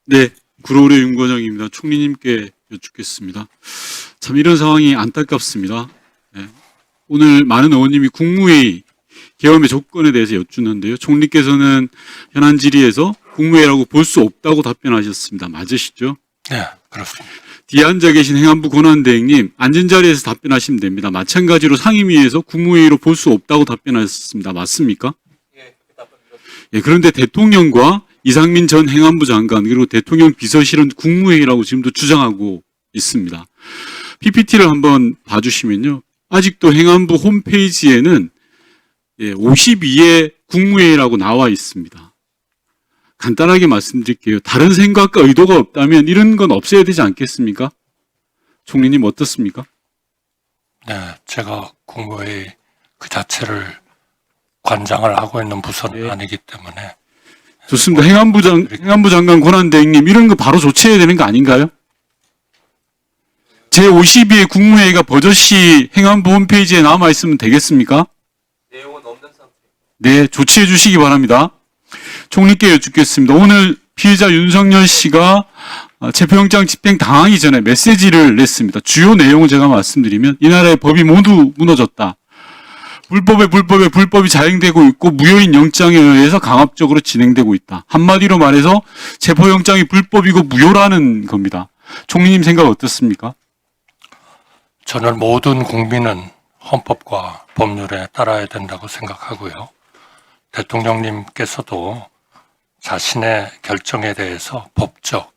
네, 구로울의 윤과장입니다. 총리님께 여쭙겠습니다. 참 이런 상황이 안타깝습니다. 네. 오늘 많은 의원님이 국무회의 개엄의 조건에 대해서 여쭙는데요. 총리께서는 현안 질의에서 국무회의라고 볼 수 없다고 답변하셨습니다. 맞으시죠? 네, 그렇습니다. 뒤에 앉아 계신 행안부 권한대행님, 앉은 자리에서 답변하시면 됩니다. 마찬가지로 상임위에서 국무회의로 볼 수 없다고 답변하셨습니다. 맞습니까? 예, 그런데 대통령과 이상민 전 행안부 장관 그리고 대통령 비서실은 국무회의라고 지금도 주장하고 있습니다. PPT를 한번 봐주시면요. 아직도 행안부 홈페이지에는 52에 국무회의라고 나와 있습니다. 간단하게 말씀드릴게요. 다른 생각과 의도가 없다면 이런 건 없애야 되지 않겠습니까? 총리님 어떻습니까? 네, 제가 국무회의 그 자체를 관장을 하고 있는 부서는 네. 아니기 때문에. 좋습니다. 행안부 장관 권한대행님 이런 거 바로 조치해야 되는 거 아닌가요? 제52의 국무회의가 버젓이 행안부 홈페이지에 남아 있으면 되겠습니까? 내용은 없는 상태. 네, 조치해 주시기 바랍니다. 총리께 여쭙겠습니다. 오늘 피해자 윤석열 씨가 체포영장 집행 당하기 전에 메시지를 냈습니다. 주요 내용을 제가 말씀드리면 이 나라의 법이 모두 무너졌다. 불법이 자행되고 있고 무효인 영장에 의해서 강압적으로 진행되고 있다. 한마디로 말해서 체포영장이 불법이고 무효라는 겁니다. 총리님 생각 어떻습니까? 저는 모든 국민은 헌법과 법률에 따라야 된다고 생각하고요. 대통령님께서도 자신의 결정에 대해서 법적,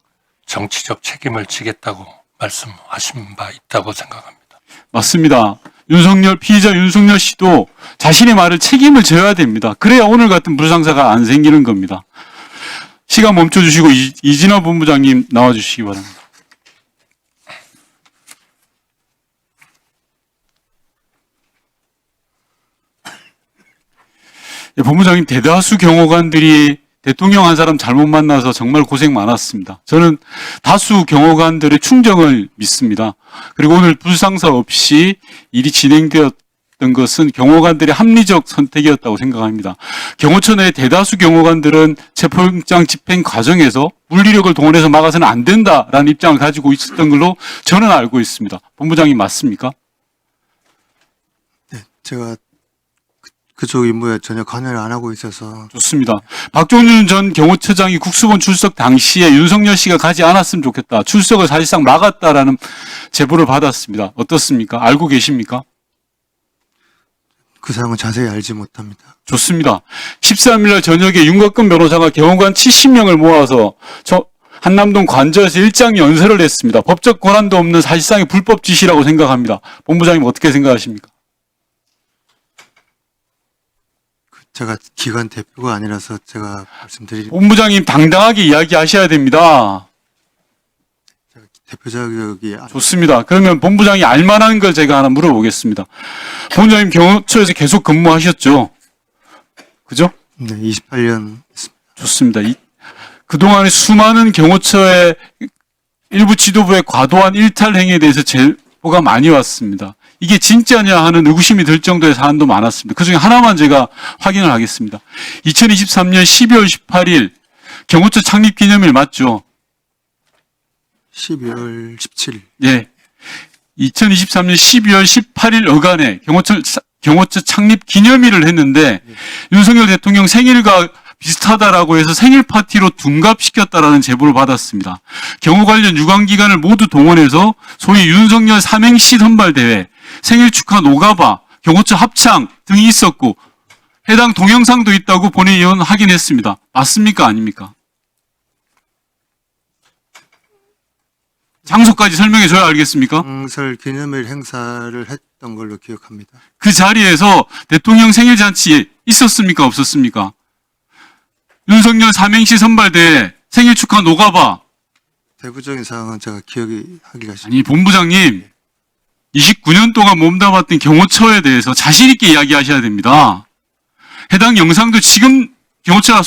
정치적 책임을 지겠다고 말씀하신 바 있다고 생각합니다. 맞습니다. 피의자 윤석열 씨도 자신의 말을 책임을 져야 됩니다. 그래야 오늘 같은 불상사가 안 생기는 겁니다. 시간 멈춰주시고 이진화 본부장님 나와주시기 바랍니다. 본부장님, 대다수 경호관들이 대통령 한 사람 잘못 만나서 정말 고생 많았습니다. 저는 다수 경호관들의 충정을 믿습니다. 그리고 오늘 불상사 없이 일이 진행되었던 것은 경호관들의 합리적 선택이었다고 생각합니다. 경호처 내 대다수 경호관들은 체포영장 집행 과정에서 물리력을 동원해서 막아서는 안 된다라는 입장을 가지고 있었던 걸로 저는 알고 있습니다. 본부장님 맞습니까? 네, 제가 그쪽 임무에 전혀 관여를 안 하고 있어서. 좋습니다. 박종준 전 경호처장이 국수본 출석 당시에 윤석열 씨가 가지 않았으면 좋겠다. 출석을 사실상 막았다라는 제보를 받았습니다. 어떻습니까? 알고 계십니까? 그 사항은 자세히 알지 못합니다. 좋습니다. 13일 날 저녁에 윤곽근 변호사가 경호관 70명을 모아서 한남동 관저에서 일장 연설을 했습니다. 법적 권한도 없는 사실상의 불법 지시라고 생각합니다. 본부장님 어떻게 생각하십니까? 제가 기관 대표가 아니라서 제가 말씀드릴 본부장님 당당하게 이야기하셔야 됩니다. 제가 대표 자격이 좋습니다. 그러면 본부장이 알만한 걸 제가 하나 물어보겠습니다. 본부장님 경호처에서 계속 근무하셨죠? 그죠? 네, 28년 했습니다. 좋습니다. 그동안에 수많은 경호처의 일부 지도부의 과도한 일탈 행위에 대해서 제보가 많이 왔습니다. 이게 진짜냐 하는 의구심이 들 정도의 사안도 많았습니다. 그중에 하나만 제가 확인을 하겠습니다. 2023년 12월 18일 경호처 창립 기념일 맞죠? 12월 17일. 예. 2023년 12월 18일 어간에 경호처 창립 기념일을 했는데 윤석열 대통령 생일과 비슷하다라고 해서 생일 파티로 둔갑시켰다라는 제보를 받았습니다. 경호 관련 유관기관을 모두 동원해서 소위 윤석열 삼행시 선발대회, 생일 축하 노가바, 경호처 합창 등이 있었고 해당 동영상도 있다고 본회의원 확인했습니다. 맞습니까? 아닙니까? 장소까지 설명해 줘야 알겠습니까? 창설 기념일 행사를 했던 걸로 기억합니다. 그 자리에서 대통령 생일 잔치에 있었습니까? 없었습니까? 윤석열 삼행시 선발대회, 생일 축하 노가바. 대구적인 사항은 제가 기억이 하기가 쉽습니다. 아니 본부장님 29년 동안 몸담았던 경호처에 대해서 자신 있게 이야기하셔야 됩니다. 해당 영상도 지금 경호처가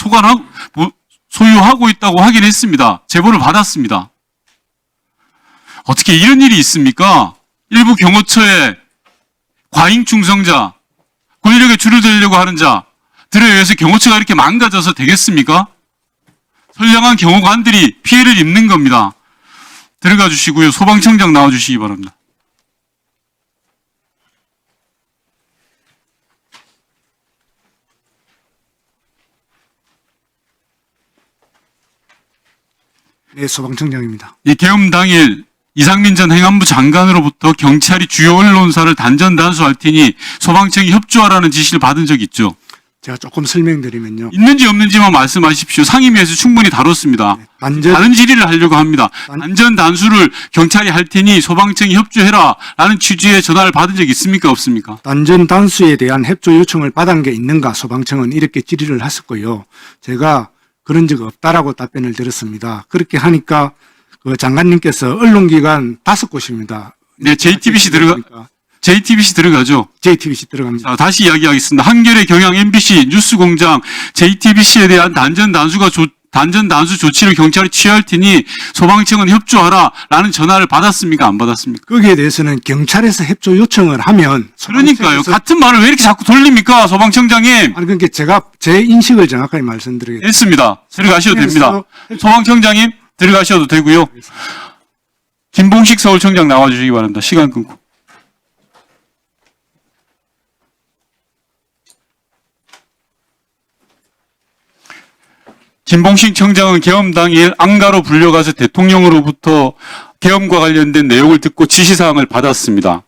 소유하고 있다고 확인했습니다. 제보를 받았습니다. 어떻게 이런 일이 있습니까? 일부 경호처의 과잉 충성자, 권력에 줄을 대려고 하는 자들에 의해서 경호처가 이렇게 망가져서 되겠습니까? 선량한 경호관들이 피해를 입는 겁니다. 들어가 주시고요. 소방청장 나와 주시기 바랍니다. 네, 소방청장입니다. 이 계엄 당일 이상민 전 행안부 장관으로부터 경찰이 주요 언론사를 단전 단수할 테니 소방청이 협조하라는 지시를 받은 적 있죠? 제가 조금 설명드리면요. 있는지 없는지만 말씀하십시오. 상임위에서 충분히 다뤘습니다. 단전, 다른 질의를 하려고 합니다. 단전 단수를 경찰이 할 테니 소방청이 협조해라 라는 취지의 전화를 받은 적 있습니까? 없습니까? 단전 단수에 대한 협조 요청을 받은 게 있는가 소방청은 이렇게 질의를 했었고요. 제가 그런 적 없다라고 답변을 드렸습니다. 그렇게 하니까 그 장관님께서 언론기관 5곳입니다. 네, JTBC 들어가죠. JTBC 들어갑니다. 자, 다시 이야기하겠습니다. 한겨레, 경향, MBC, 뉴스공장, JTBC에 대한 단전 단수 조치를 경찰이 취할 테니 소방청은 협조하라라는 전화를 받았습니까? 안 받았습니까? 거기에 대해서는 경찰에서 협조 요청을 하면 그러니까요. 소방청에서- 같은 말을 왜 이렇게 자꾸 돌립니까? 소방청장님. 아니 그러니까 제가 제 인식을 정확하게 말씀드리겠습니다. 됐습니다. 들어가셔도 됩니다. 소방청장님 들어가셔도 되고요. 김봉식 서울청장 나와주시기 바랍니다. 시간 끊고. 김봉식 청장은 계엄 당일 안가로 불려가서 대통령으로부터 계엄과 관련된 내용을 듣고 지시사항을 받았습니다.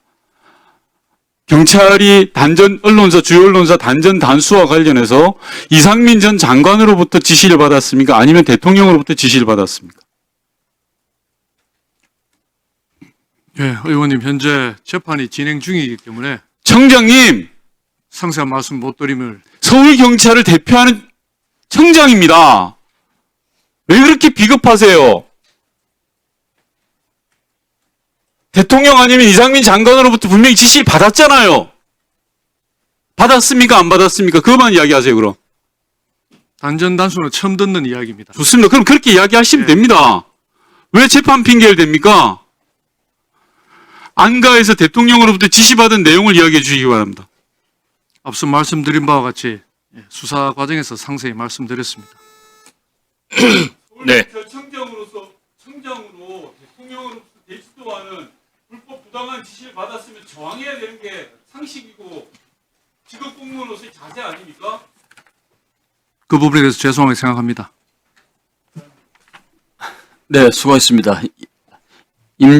경찰이 주요 언론사 단전 단수와 관련해서 이상민 전 장관으로부터 지시를 받았습니까? 아니면 대통령으로부터 지시를 받았습니까? 예, 의원님 현재 재판이 진행 중이기 때문에 청장님, 상세한 말씀 못 드림을 서울경찰을 대표하는 청장입니다. 왜 그렇게 비겁하세요? 대통령 아니면 이상민 장관으로부터 분명히 지시를 받았잖아요. 받았습니까? 안 받았습니까? 그것만 이야기하세요, 그럼. 단전 단수는 처음 듣는 이야기입니다. 좋습니다. 그럼 그렇게 이야기하시면 네. 됩니다. 왜 재판 핑계를 댑니까? 안가에서 대통령으로부터 지시받은 내용을 이야기해 주시기 바랍니다. 앞서 말씀드린 바와 같이 수사 과정에서 상세히 말씀드렸습니다. 네. 청장으로 대통령으로부터 되지도 않은 불법 부당한 지시를 받았으면 저항해야 되는 게 상식이고 직업 공무원으로서의 자세 아닙니까? 그 부분에 대해서 죄송하게 생각합니다. 네, 수고하셨습니다. 임종